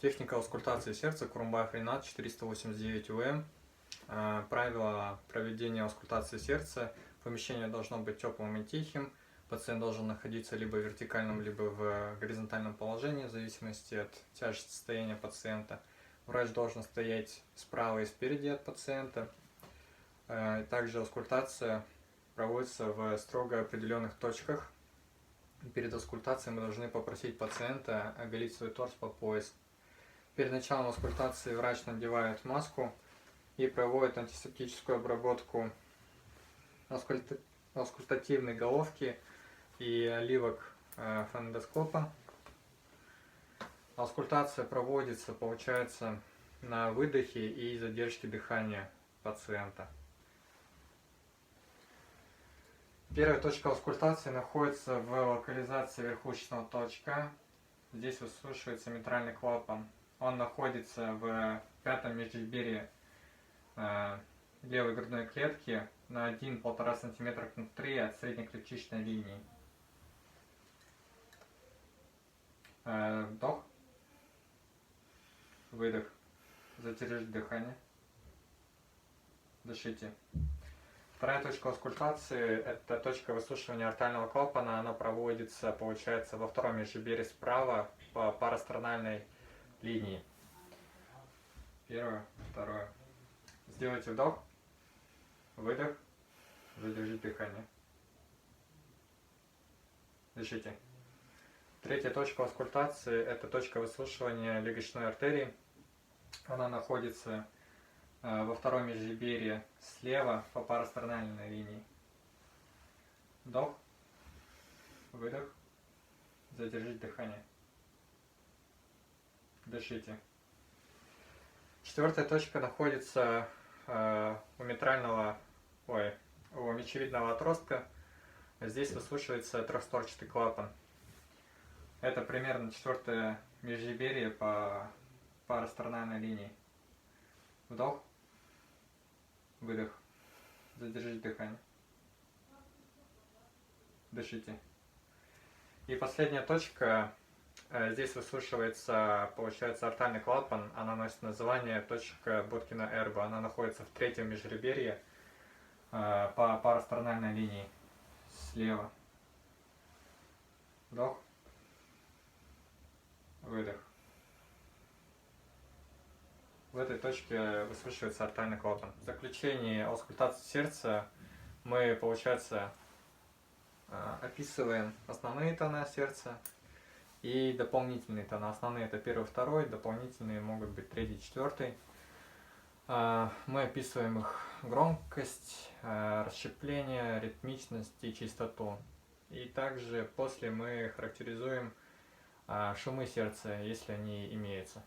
Техника аускультации сердца Курумбаев Ринат, 489 УМ. Правило проведения аускультации сердца. Помещение должно быть теплым и тихим. Пациент должен находиться либо в вертикальном, либо в горизонтальном положении, в зависимости от тяжести состояния пациента. Врач должен стоять справа и спереди от пациента. Также аускультация проводится в строго определенных точках. Перед аускультацией мы должны попросить пациента оголить свой торс по пояс. Перед началом аускультации врач надевает маску и проводит антисептическую обработку аускультативной головки и оливок фонендоскопа. Аускультация проводится, получается, на выдохе и задержке дыхания пациента. Первая точка аускультации находится в локализации верхушечного толчка. Здесь выслушивается митральный клапан. Он находится в пятом межреберье левой грудной клетки на 1–1,5 см внутри от среднеключичной линии. Вдох, выдох, задержите дыхание, дышите. Вторая точка аускультации – это точка выслушивания артального клапана. Она проводится, получается, во втором межреберье справа по парастрональной линии. Первое, второе. Сделайте вдох, выдох, задержите дыхание. Дышите. Третья точка аускультации – это точка выслушивания легочной артерии. Она находится во втором межреберье слева по парастрональной линии. Вдох, выдох, задержите дыхание. Дышите. Четвертая точка находится у мечевидного отростка. Здесь выслушивается трехстворчатый клапан. Это примерно четвертое межреберье по парастрональной линии. Вдох, выдох, задержите дыхание. Дышите. И последняя точка. Здесь выслушивается, получается, артальный клапан. Она носит название точка Боткина-Эрба. Она находится в третьем межреберье по парастрональной линии слева. Вдох, выдох. В этой точке выслушивается артальный клапан. В заключении аускультации сердца мы, получается, описываем основные тона сердца и дополнительные тона. Основные — это первый, второй, дополнительные могут быть третий, четвертый. Мы описываем их громкость, расщепление, ритмичность и частоту. И также после мы характеризуем шумы сердца, если они имеются.